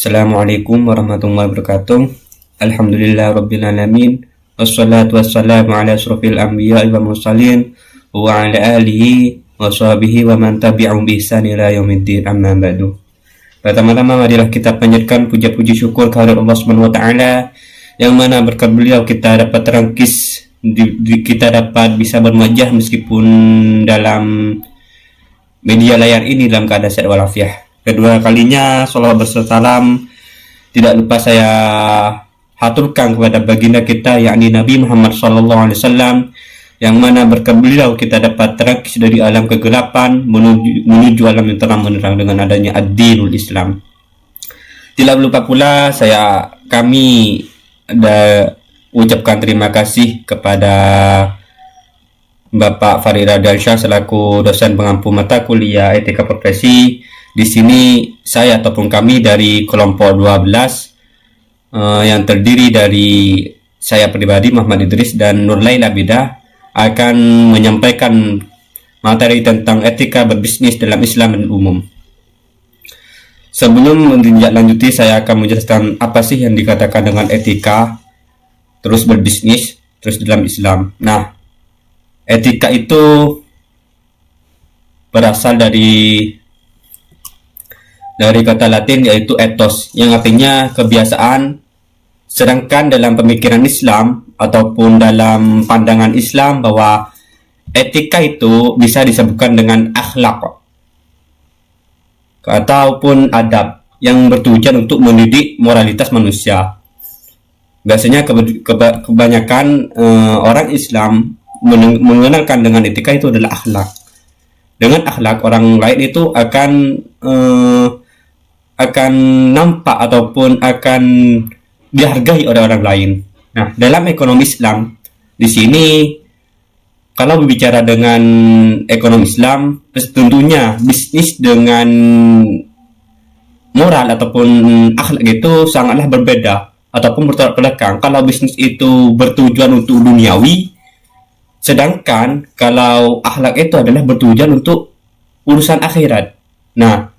Assalamualaikum warahmatullahi wabarakatuh. Alhamdulillah rabbil alamin. Wassalatu wassalamu ala asrofil anbiya wal mursalin wa ala alihi wa sahbihi wa man tabi'ahum bi ihsan ila yaumiddin, amma ba'du. Pertama-tama marilah kita panjatkan puja-puji syukur kehadirat Allah Subhanahu wa taala, yang mana berkat beliau kita dapat terangkis, kita dapat bisa bermajah meskipun dalam media layar ini dalam keadaan sehat walafiat. Kedua kalinya salawat bersalam tidak lupa saya haturkan kepada baginda kita, yakni Nabi Muhammad SAW, yang mana berkat beliau kita dapat terangkis dari alam kegelapan menuju alam yang terang menerang dengan adanya ad-dinul Islam. Tidak lupa pula kami ucapkan terima kasih kepada Bapak Farid Radiansyah selaku dosen pengampu mata kuliah etika profesi. Di sini saya ataupun kami dari kelompok 12 yang terdiri dari saya pribadi Muhammad Idris dan Nurlaila Bidah akan menyampaikan materi tentang etika berbisnis dalam Islam dan umum. Sebelum menindaklanjuti, saya akan menjelaskan apa sih yang dikatakan dengan etika terus berbisnis terus dalam Islam. Nah, etika itu berasal dari kata Latin yaitu ethos, yang artinya kebiasaan. Sedangkan dalam pemikiran Islam ataupun dalam pandangan Islam bahwa etika itu bisa disebutkan dengan akhlak ataupun adab yang bertujuan untuk mendidik moralitas manusia. Biasanya kebanyakan orang Islam mengenalkan dengan etika itu adalah akhlak. Dengan akhlak orang lain itu akan nampak ataupun akan dihargai oleh orang lain. Nah, dalam ekonomi Islam di sini, kalau berbicara dengan ekonomi Islam, tentunya bisnis dengan moral ataupun akhlak itu sangatlah berbeda ataupun bertolak belakang. Kalau bisnis itu bertujuan untuk duniawi, sedangkan kalau akhlak itu adalah bertujuan untuk urusan akhirat. Nah,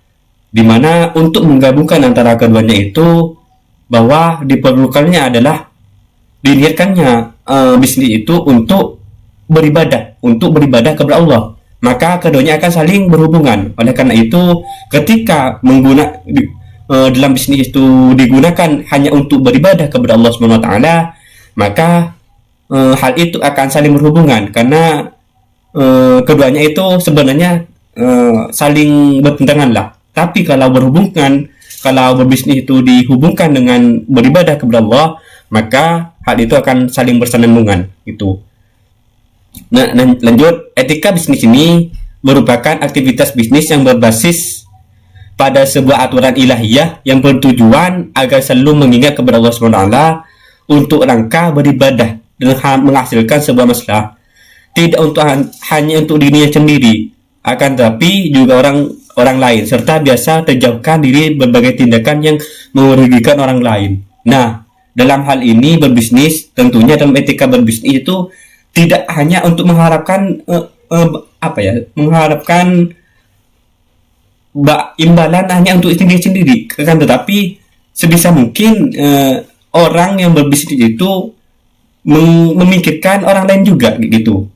di mana untuk menggabungkan antara keduanya itu bahwa diperlukannya adalah diniatkannya bisnis itu untuk beribadah kepada Allah. Maka keduanya akan saling berhubungan. Oleh karena itu, ketika dalam bisnis itu digunakan hanya untuk beribadah kepada Allah Subhanahu wa taala, maka hal itu akan saling berhubungan karena keduanya itu sebenarnya saling bertentangan lah. Tapi kalau berbisnis itu dihubungkan dengan beribadah kepada Allah, maka hal itu akan saling bersenambungan gitu. Nah, lanjut, etika bisnis ini merupakan aktivitas bisnis yang berbasis pada sebuah aturan ilahiyah yang bertujuan agar selalu mengingat kepada Allah SWT untuk rangka beribadah dan menghasilkan sebuah masalah, tidak hanya untuk dirinya sendiri, akan tetapi juga orang lain, serta biasa terjauhkan diri berbagai tindakan yang merugikan orang lain. Nah, dalam hal ini berbisnis, tentunya dalam etika berbisnis itu tidak hanya untuk mengharapkan imbalan hanya untuk diri sendiri, akan tetapi sebisa mungkin orang yang berbisnis itu memikirkan orang lain juga gitu.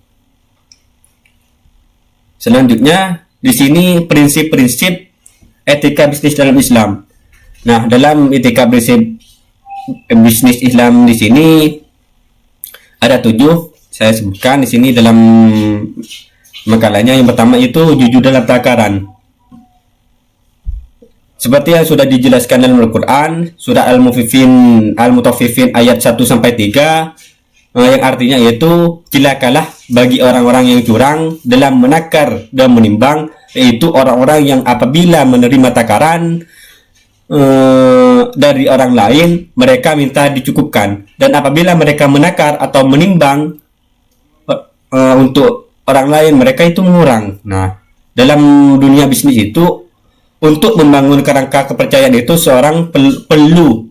Selanjutnya, di sini prinsip-prinsip etika bisnis dalam Islam. Nah, dalam etika prinsip bisnis Islam di sini ada 7. Saya sebutkan di sini dalam makalahnya. Yang pertama itu jujur dalam takaran. Seperti yang sudah dijelaskan dalam Al-Quran, surah Al-Mutaffifin ayat 1-3, yang artinya yaitu celakalah bagi orang-orang yang curang dalam menakar dan menimbang, yaitu orang-orang yang apabila menerima takaran dari orang lain, mereka minta dicukupkan, dan apabila mereka menakar atau menimbang untuk orang lain, mereka itu mengurang. Nah, dalam dunia bisnis itu, untuk membangun kerangka kepercayaan itu seorang perlu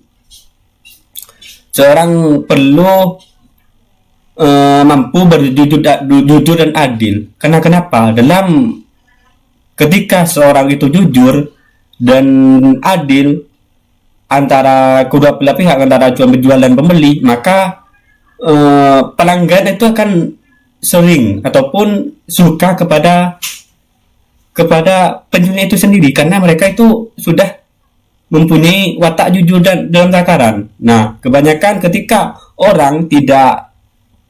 mampu berjujur dan adil. Karena kenapa? Ketika seorang itu jujur dan adil, antara kedua belah pihak, antara penjual dan pembeli, maka pelanggan itu akan sering ataupun suka kepada penjual itu sendiri, karena mereka itu sudah mempunyai watak jujur dan dalam takaran. Nah, kebanyakan ketika orang tidak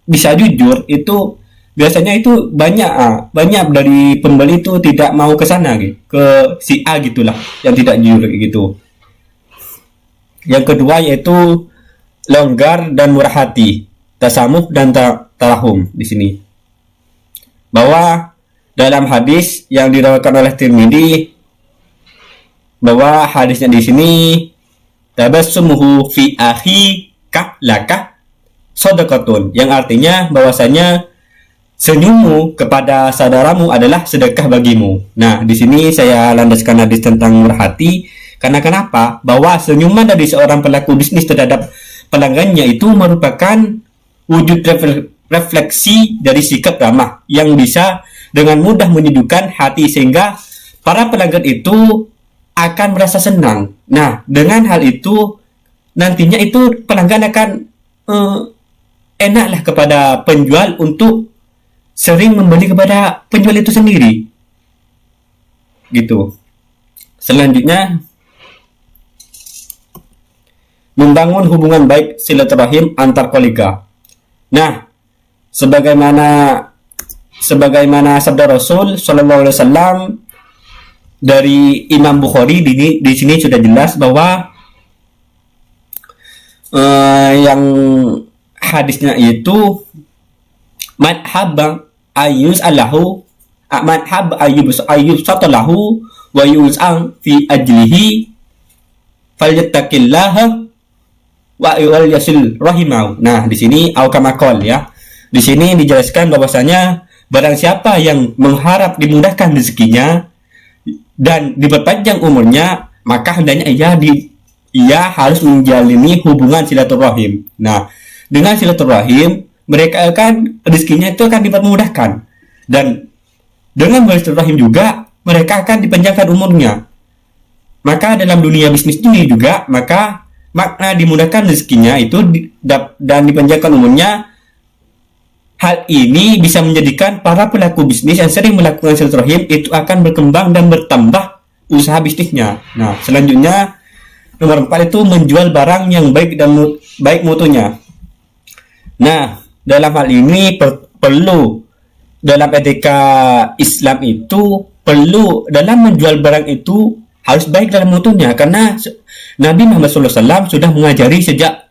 bisa jujur itu biasanya itu banyak dari pembeli itu tidak mau ke sana gitu, ke si A gitulah yang tidak jujur gitu. Yang kedua yaitu longgar dan murah hati, tasamuh dan tarahum di sini. Bahwa dalam hadis yang diriwayatkan oleh Tirmidzi, bahwa hadisnya di sini tabassumuhu fi akhika laka sadaqatun, yang artinya bahwasanya senyummu kepada saudaramu adalah sedekah bagimu. Nah, di sini saya landaskan hadis tentang murah hati karena kenapa? Bahwa senyuman dari seorang pelaku bisnis terhadap pelanggannya itu merupakan wujud refleksi dari sikap ramah yang bisa dengan mudah menyejukkan hati sehingga para pelanggan itu akan merasa senang. Nah, dengan hal itu nantinya itu pelanggan akan enaklah kepada penjual untuk sering membeli kepada penjual itu sendiri. Gitu. Selanjutnya, membangun hubungan baik silaturahim antar kolega. Nah, sebagaimana sabda Rasul Shallallahu Alaihi Wasallam dari Imam Bukhari di sini sudah jelas bahwa yang hadisnya itu man habba ayyus allahu man habba ayyus satalahu wa yuz'an fi ajlihi falyattaqillaha wa yasil rahimahu. Nah, di sini aukamakol ya. Di sini dijelaskan bahwasanya barang siapa yang mengharap dimudahkan rezekinya dan diperpanjang umurnya, maka hendaknya ia harus menjalani hubungan silaturahim. Nah, dengan silaturahim mereka akan rezekinya itu akan dipermudahkan, dan dengan bersilaturahim juga mereka akan dipanjangkan umurnya. Maka dalam dunia bisnis ini juga, maka makna dimudahkan rezekinya itu dan dipanjangkan umurnya, hal ini bisa menjadikan para pelaku bisnis yang sering melakukan silaturahim itu akan berkembang dan bertambah usaha bisnisnya. Nah, selanjutnya nomor 4 itu menjual barang yang baik dan baik mutunya. Nah, dalam hal ini perlu dalam etika Islam itu perlu dalam menjual barang itu harus baik dalam mutunya, karena Nabi Muhammad SAW sudah mengajari sejak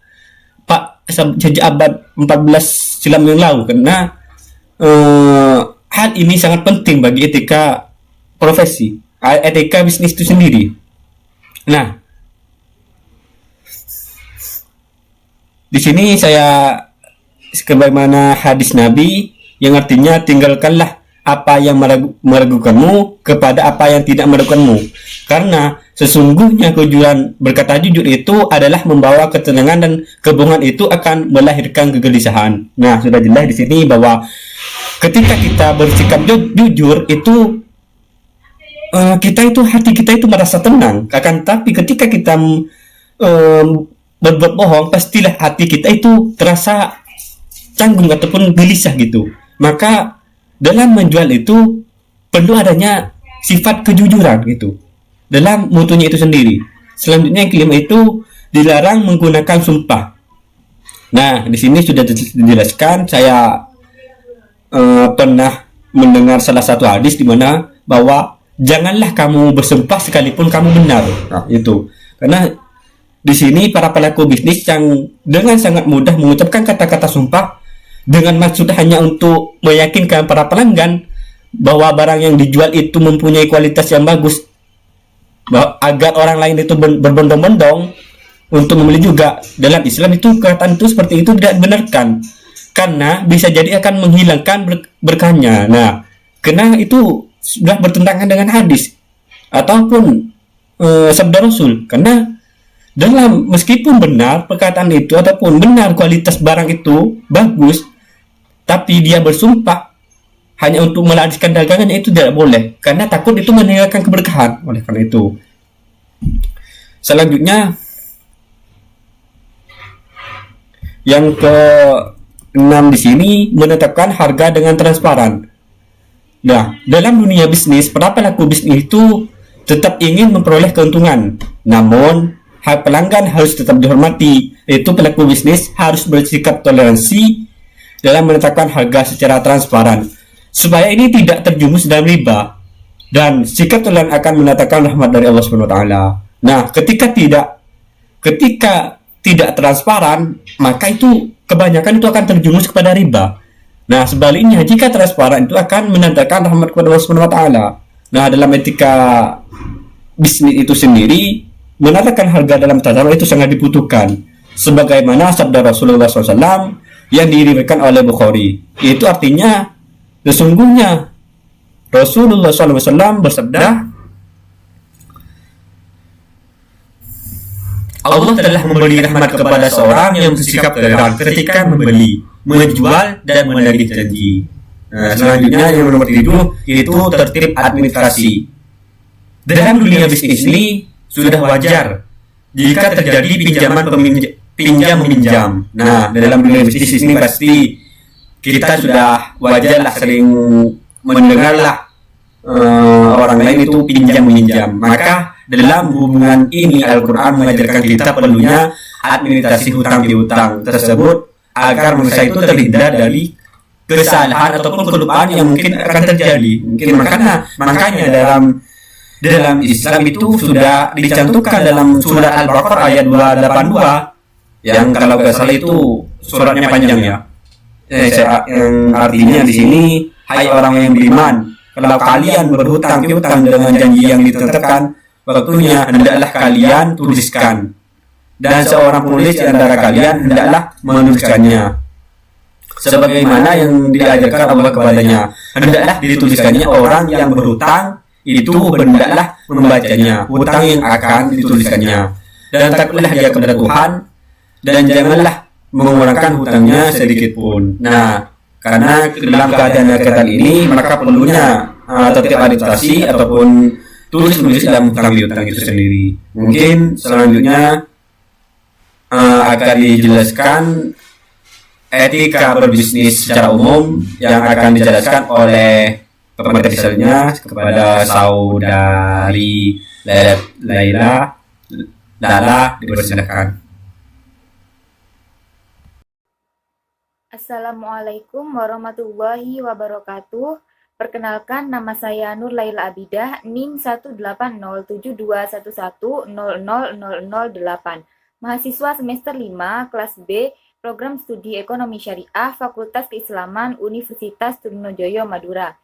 abad 14 silam yang lalu, karena hal ini sangat penting bagi etika profesi, etika bisnis itu sendiri. Nah, di sini saya sebagaimana hadis Nabi yang artinya tinggalkanlah apa yang meragukanmu kepada apa yang tidak meragukanmu, karena sesungguhnya kejujuran berkata jujur itu adalah membawa ketenangan dan kebohongan itu akan melahirkan kegelisahan. Nah, sudah jelas di sini bahwa ketika kita bersikap jujur itu kita itu hati kita itu merasa tenang. Akan tapi ketika kita berbuat bohong, pastilah hati kita itu terasa canggung ataupun gelisah gitu. Maka dalam menjual itu perlu adanya sifat kejujuran gitu dalam mutunya itu sendiri. Selanjutnya yang kelima itu dilarang menggunakan sumpah. Nah, di sini sudah dijelaskan. Saya pernah mendengar salah satu hadis di mana bahwa janganlah kamu bersumpah sekalipun kamu benar. Nah, itu karena di sini para pelaku bisnis yang dengan sangat mudah mengucapkan kata-kata sumpah dengan maksud hanya untuk meyakinkan para pelanggan bahwa barang yang dijual itu mempunyai kualitas yang bagus, agar orang lain itu berbondong-bondong untuk membeli juga. Dalam Islam itu perkataan itu seperti itu tidak dibenarkan, karena bisa jadi akan menghilangkan berkahnya. Nah, karena itu sudah bertentangan dengan hadis ataupun sabda Rasul. Karena dalam meskipun benar perkataan itu ataupun benar kualitas barang itu bagus, tapi dia bersumpah hanya untuk melariskan dagangannya, itu tidak boleh, karena takut itu meninggalkan keberkahan. Oleh karena itu, selanjutnya Yang ke-6 di sini menetapkan harga dengan transparan. Nah, dalam dunia bisnis, para pelaku bisnis itu tetap ingin memperoleh keuntungan. Namun, hak pelanggan harus tetap dihormati. Itu pelaku bisnis harus bersikap toleransi dalam menetapkan harga secara transparan. Supaya ini tidak terjumus dalam riba. Dan sikap toleran akan mendatangkan rahmat dari Allah Subhanahu wa taala. Nah, ketika tidak transparan, maka itu kebanyakan itu akan terjumus kepada riba. Nah, sebaliknya jika transparan itu akan mendatangkan rahmat kepada Allah Subhanahu wa taala. Nah, dalam etika bisnis itu sendiri, menetapkan harga dalam tataran itu sangat dibutuhkan. Sebagaimana sabda Rasulullah SAW yang diriwayatkan oleh Bukhari. Itu artinya sesungguhnya Rasulullah SAW bersabda, Allah telah memberi rahmat kepada seorang yang bersikap toleran ketika membeli, menjual, dan menagih janji. Nah, selanjutnya yang nomor 7 yaitu tertib administrasi. Dalam dunia bisnis ini sudah wajar jika terjadi pinjam meminjam. Nah, dalam dunia bisnis ini pasti kita sudah wajarlah sering mendengarlah orang lain itu pinjam meminjam. Maka dalam hubungan ini Al-Quran mengajarkan kita perlunya administrasi hutang piutang tersebut agar manusia itu terhindar dari kesalahan ataupun kelupaan yang mungkin akan terjadi. Makanya dalam Islam itu sudah dicantumkan dalam surat Al-Baqarah ayat 282 yang kalau nggak salah itu suratnya panjang ya. Yang artinya di sini, hai orang yang beriman, kalau kalian berhutang piutang dengan janji yang ditetapkan, waktunya hendaklah kalian tuliskan, dan seorang penulis di antara kalian hendaklah menuliskannya sebagaimana yang diajarkan Allah kepadanya. Hendaklah dituliskannya orang yang berhutang itu hendaklah membacanya hutang yang akan dituliskannya, dan takutlah dia kepada Tuhan, dan janganlah mengurangkan hutangnya sedikit pun. Nah, karena dalam keadaan kali ini maka perlunya tertib administrasi ataupun tulis-menulis dalam hutang piutang itu sendiri. Mungkin selanjutnya akan dijelaskan etika berbisnis secara umum yang akan dijelaskan oleh pematerinya kepada saudari Lala, dipersilakan. Assalamualaikum warahmatullahi wabarakatuh. Perkenalkan, nama saya Nur Laila Abidah, NIM 1807211000008. Mahasiswa semester 5, kelas B, Program Studi Ekonomi Syariah, Fakultas Keislaman, Universitas Trunojoyo, Madura.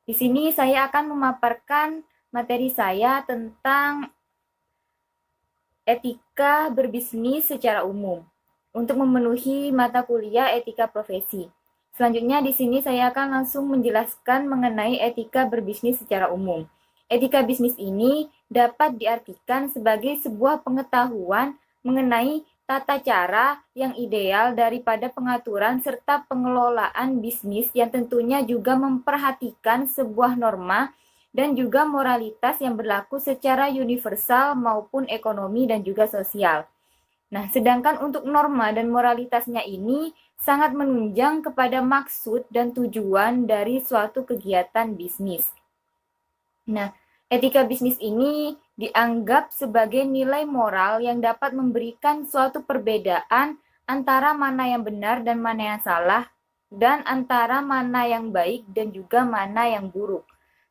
Di sini saya akan memaparkan materi saya tentang etika berbisnis secara umum untuk memenuhi mata kuliah etika profesi. Selanjutnya di sini saya akan langsung menjelaskan mengenai etika berbisnis secara umum. Etika bisnis ini dapat diartikan sebagai sebuah pengetahuan mengenai tata cara yang ideal daripada pengaturan serta pengelolaan bisnis yang tentunya juga memperhatikan sebuah norma dan juga moralitas yang berlaku secara universal maupun ekonomi dan juga sosial. Nah, sedangkan untuk norma dan moralitasnya ini sangat menunjang kepada maksud dan tujuan dari suatu kegiatan bisnis. Nah, etika bisnis ini dianggap sebagai nilai moral yang dapat memberikan suatu perbedaan antara mana yang benar dan mana yang salah, dan antara mana yang baik dan juga mana yang buruk.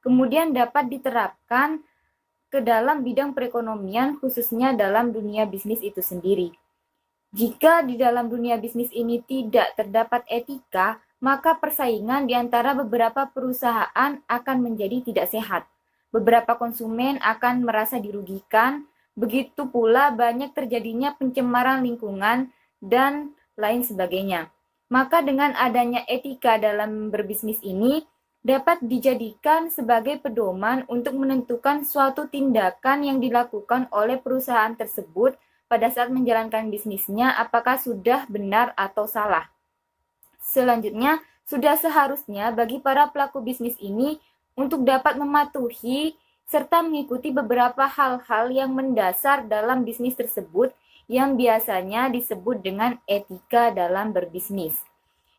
Kemudian dapat diterapkan ke dalam bidang perekonomian, khususnya dalam dunia bisnis itu sendiri. Jika di dalam dunia bisnis ini tidak terdapat etika, maka persaingan di antara beberapa perusahaan akan menjadi tidak sehat. Beberapa konsumen akan merasa dirugikan, begitu pula banyak terjadinya pencemaran lingkungan dan lain sebagainya. Maka dengan adanya etika dalam berbisnis ini, dapat dijadikan sebagai pedoman untuk menentukan suatu tindakan yang dilakukan oleh perusahaan tersebut pada saat menjalankan bisnisnya, apakah sudah benar atau salah. Selanjutnya, sudah seharusnya bagi para pelaku bisnis ini untuk dapat mematuhi serta mengikuti beberapa hal-hal yang mendasar dalam bisnis tersebut yang biasanya disebut dengan etika dalam berbisnis.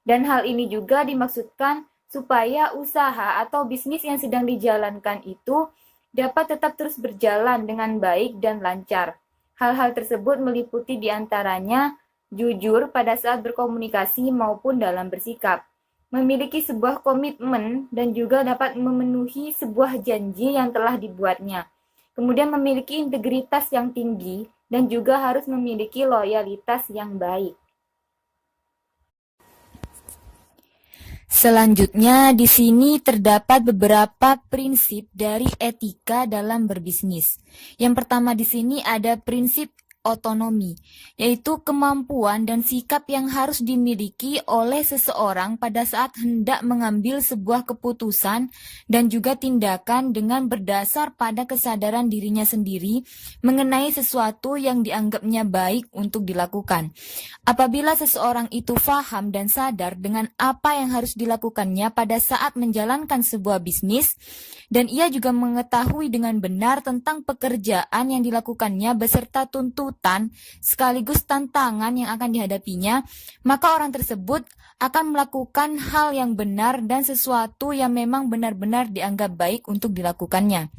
Dan hal ini juga dimaksudkan supaya usaha atau bisnis yang sedang dijalankan itu dapat tetap terus berjalan dengan baik dan lancar. Hal-hal tersebut meliputi diantaranya jujur pada saat berkomunikasi maupun dalam bersikap, memiliki sebuah komitmen dan juga dapat memenuhi sebuah janji yang telah dibuatnya. Kemudian memiliki integritas yang tinggi dan juga harus memiliki loyalitas yang baik. Selanjutnya, di sini terdapat beberapa prinsip dari etika dalam berbisnis. Yang pertama di sini ada prinsip otonomi, yaitu kemampuan dan sikap yang harus dimiliki oleh seseorang pada saat hendak mengambil sebuah keputusan dan juga tindakan dengan berdasar pada kesadaran dirinya sendiri mengenai sesuatu yang dianggapnya baik untuk dilakukan. Apabila seseorang itu paham dan sadar dengan apa yang harus dilakukannya pada saat menjalankan sebuah bisnis, dan ia juga mengetahui dengan benar tentang pekerjaan yang dilakukannya beserta tuntutan sekaligus tantangan yang akan dihadapinya, maka orang tersebut akan melakukan hal yang benar dan sesuatu yang memang benar-benar dianggap baik untuk dilakukannya.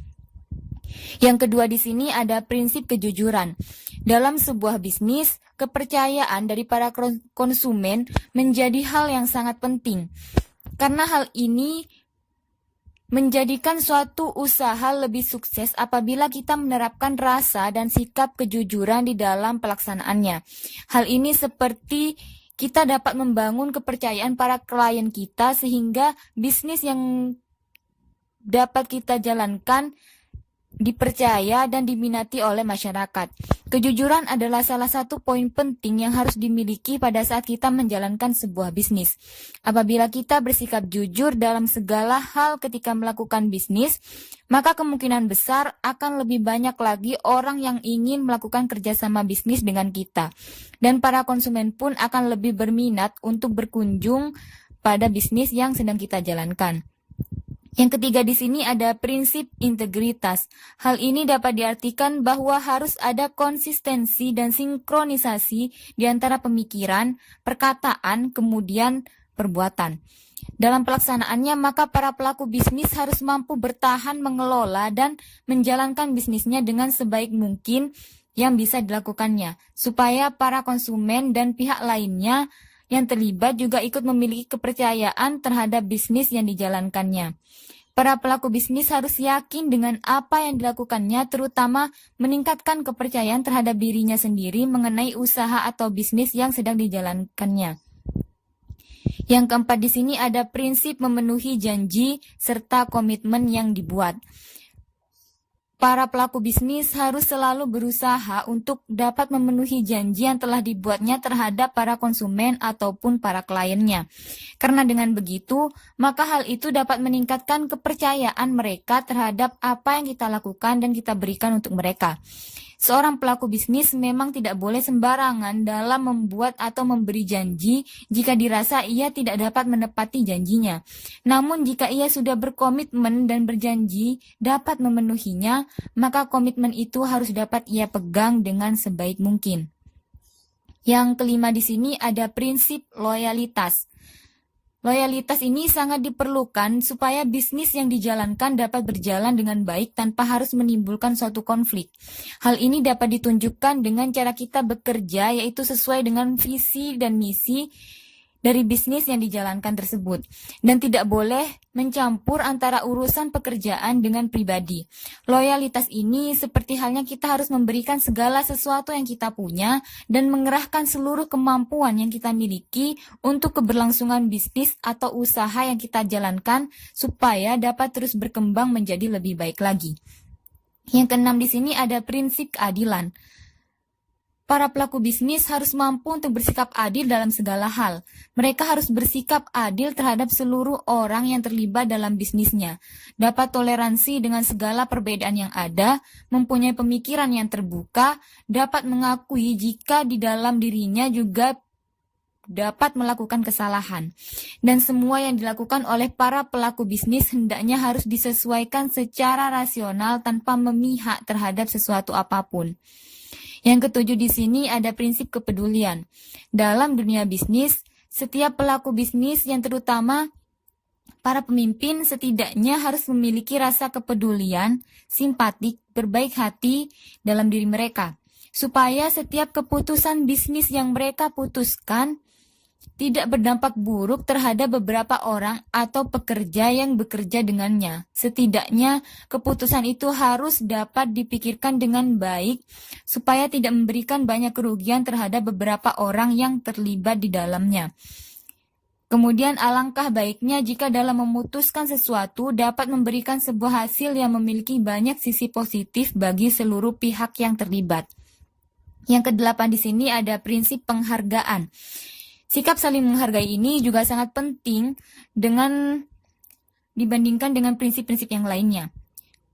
Yang kedua di sini ada prinsip kejujuran. Dalam sebuah bisnis, kepercayaan dari para konsumen menjadi hal yang sangat penting. Karena hal ini menjadikan suatu usaha lebih sukses apabila kita menerapkan rasa dan sikap kejujuran di dalam pelaksanaannya. Hal ini seperti kita dapat membangun kepercayaan para klien kita sehingga bisnis yang dapat kita jalankan dipercaya dan diminati oleh masyarakat. Kejujuran adalah salah satu poin penting yang harus dimiliki pada saat kita menjalankan sebuah bisnis. Apabila kita bersikap jujur dalam segala hal ketika melakukan bisnis, maka kemungkinan besar akan lebih banyak lagi orang yang ingin melakukan kerjasama bisnis dengan kita. Dan para konsumen pun akan lebih berminat untuk berkunjung pada bisnis yang sedang kita jalankan. Yang ketiga di sini ada prinsip integritas. Hal ini dapat diartikan bahwa harus ada konsistensi dan sinkronisasi di antara pemikiran, perkataan, kemudian perbuatan. Dalam pelaksanaannya, maka para pelaku bisnis harus mampu bertahan mengelola dan menjalankan bisnisnya dengan sebaik mungkin yang bisa dilakukannya, supaya para konsumen dan pihak lainnya yang terlibat juga ikut memiliki kepercayaan terhadap bisnis yang dijalankannya. Para pelaku bisnis harus yakin dengan apa yang dilakukannya, terutama meningkatkan kepercayaan terhadap dirinya sendiri mengenai usaha atau bisnis yang sedang dijalankannya. Yang keempat di sini ada prinsip memenuhi janji serta komitmen yang dibuat. Para pelaku bisnis harus selalu berusaha untuk dapat memenuhi janji yang telah dibuatnya terhadap para konsumen ataupun para kliennya. Karena dengan begitu, maka hal itu dapat meningkatkan kepercayaan mereka terhadap apa yang kita lakukan dan kita berikan untuk mereka. Seorang pelaku bisnis memang tidak boleh sembarangan dalam membuat atau memberi janji jika dirasa ia tidak dapat menepati janjinya. Namun jika ia sudah berkomitmen dan berjanji dapat memenuhinya, maka komitmen itu harus dapat ia pegang dengan sebaik mungkin. Yang kelima di sini ada prinsip loyalitas. Loyalitas ini sangat diperlukan supaya bisnis yang dijalankan dapat berjalan dengan baik tanpa harus menimbulkan suatu konflik. Hal ini dapat ditunjukkan dengan cara kita bekerja, yaitu sesuai dengan visi dan misi dari bisnis yang dijalankan tersebut, dan tidak boleh mencampur antara urusan pekerjaan dengan pribadi. Loyalitas ini seperti halnya kita harus memberikan segala sesuatu yang kita punya dan mengerahkan seluruh kemampuan yang kita miliki untuk keberlangsungan bisnis atau usaha yang kita jalankan supaya dapat terus berkembang menjadi lebih baik lagi. Yang keenam di sini ada prinsip keadilan. Para pelaku bisnis harus mampu untuk bersikap adil dalam segala hal. Mereka harus bersikap adil terhadap seluruh orang yang terlibat dalam bisnisnya, dapat toleransi dengan segala perbedaan yang ada, mempunyai pemikiran yang terbuka, dapat mengakui jika di dalam dirinya juga dapat melakukan kesalahan. Dan semua yang dilakukan oleh para pelaku bisnis hendaknya harus disesuaikan secara rasional tanpa memihak terhadap sesuatu apapun. Yang ketujuh di sini ada prinsip kepedulian. Dalam dunia bisnis, setiap pelaku bisnis yang terutama para pemimpin setidaknya harus memiliki rasa kepedulian, simpatik, berbaik hati dalam diri mereka, supaya setiap keputusan bisnis yang mereka putuskan tidak berdampak buruk terhadap beberapa orang atau pekerja yang bekerja dengannya. Setidaknya, keputusan itu harus dapat dipikirkan dengan baik supaya tidak memberikan banyak kerugian terhadap beberapa orang yang terlibat di dalamnya. Kemudian alangkah baiknya jika dalam memutuskan sesuatu dapat memberikan sebuah hasil yang memiliki banyak sisi positif bagi seluruh pihak yang terlibat. Yang kedelapan di sini ada prinsip penghargaan. Sikap saling menghargai ini juga sangat penting dibandingkan dengan prinsip-prinsip yang lainnya.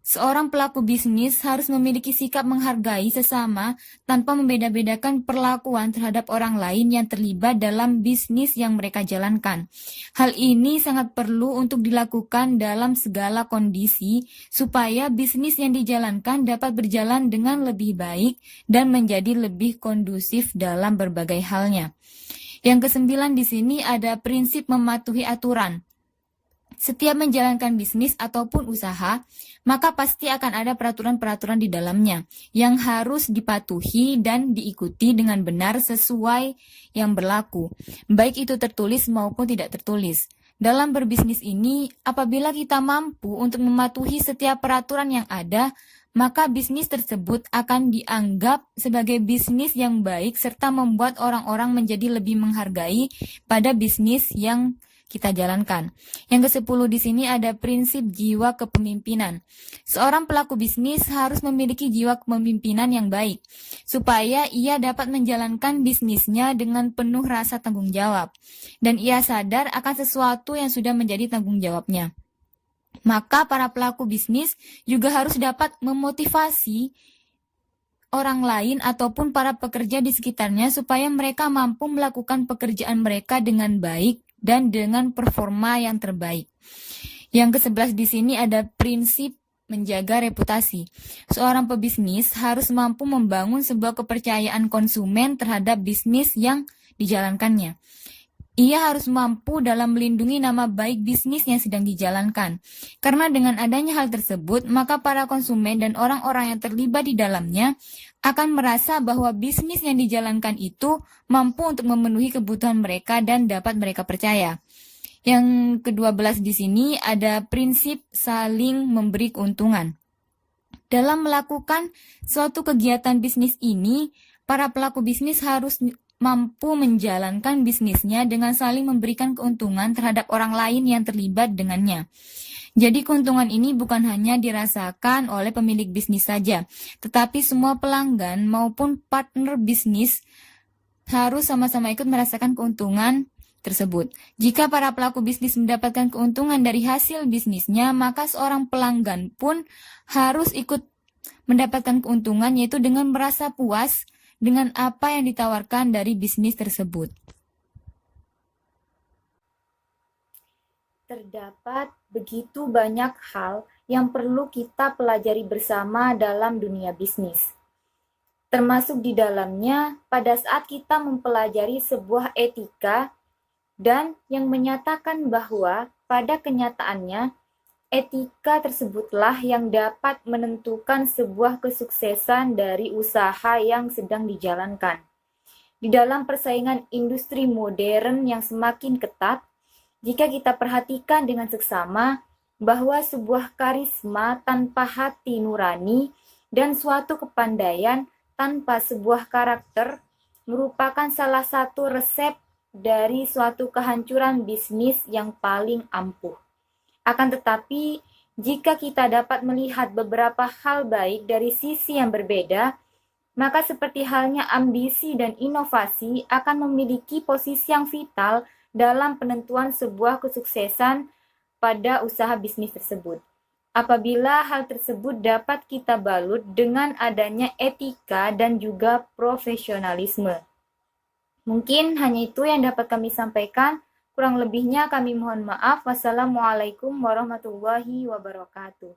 Seorang pelaku bisnis harus memiliki sikap menghargai sesama tanpa membeda-bedakan perlakuan terhadap orang lain yang terlibat dalam bisnis yang mereka jalankan. Hal ini sangat perlu untuk dilakukan dalam segala kondisi supaya bisnis yang dijalankan dapat berjalan dengan lebih baik dan menjadi lebih kondusif dalam berbagai halnya. Yang kesembilan di sini ada prinsip mematuhi aturan. Setiap menjalankan bisnis ataupun usaha, maka pasti akan ada peraturan-peraturan di dalamnya yang harus dipatuhi dan diikuti dengan benar sesuai yang berlaku, baik itu tertulis maupun tidak tertulis. Dalam berbisnis ini, apabila kita mampu untuk mematuhi setiap peraturan yang ada, maka bisnis tersebut akan dianggap sebagai bisnis yang baik serta membuat orang-orang menjadi lebih menghargai pada bisnis yang kita jalankan. Yang ke-10 di sini ada prinsip jiwa kepemimpinan. Seorang pelaku bisnis harus memiliki jiwa kepemimpinan yang baik supaya ia dapat menjalankan bisnisnya dengan penuh rasa tanggung jawab dan ia sadar akan sesuatu yang sudah menjadi tanggung jawabnya. Maka para pelaku bisnis juga harus dapat memotivasi orang lain ataupun para pekerja di sekitarnya supaya mereka mampu melakukan pekerjaan mereka dengan baik dan dengan performa yang terbaik. Yang ke-11 di sini ada prinsip menjaga reputasi. Seorang pebisnis harus mampu membangun sebuah kepercayaan konsumen terhadap bisnis yang dijalankannya. Ia harus mampu dalam melindungi nama baik bisnis yang sedang dijalankan. Karena dengan adanya hal tersebut, maka para konsumen dan orang-orang yang terlibat di dalamnya akan merasa bahwa bisnis yang dijalankan itu mampu untuk memenuhi kebutuhan mereka dan dapat mereka percaya. Yang ke-12 di sini ada prinsip saling memberi keuntungan. Dalam melakukan suatu kegiatan bisnis ini, para pelaku bisnis harus mampu menjalankan bisnisnya dengan saling memberikan keuntungan terhadap orang lain yang terlibat dengannya. Jadi keuntungan ini bukan hanya dirasakan oleh pemilik bisnis saja, tetapi semua pelanggan maupun partner bisnis harus sama-sama ikut merasakan keuntungan tersebut. Jika para pelaku bisnis mendapatkan keuntungan dari hasil bisnisnya, maka seorang pelanggan pun harus ikut mendapatkan keuntungan, yaitu dengan merasa puas dengan apa yang ditawarkan dari bisnis tersebut. Terdapat begitu banyak hal yang perlu kita pelajari bersama dalam dunia bisnis. Termasuk di dalamnya pada saat kita mempelajari sebuah etika dan yang menyatakan bahwa pada kenyataannya etika tersebutlah yang dapat menentukan sebuah kesuksesan dari usaha yang sedang dijalankan. Di dalam persaingan industri modern yang semakin ketat, jika kita perhatikan dengan seksama bahwa sebuah karisma tanpa hati nurani dan suatu kepandaian tanpa sebuah karakter merupakan salah satu resep dari suatu kehancuran bisnis yang paling ampuh. Akan tetapi, jika kita dapat melihat beberapa hal baik dari sisi yang berbeda, maka seperti halnya ambisi dan inovasi akan memiliki posisi yang vital dalam penentuan sebuah kesuksesan pada usaha bisnis tersebut. Apabila hal tersebut dapat kita balut dengan adanya etika dan juga profesionalisme. Mungkin hanya itu yang dapat kami sampaikan. Kurang lebihnya kami mohon maaf. Wassalamualaikum warahmatullahi wabarakatuh.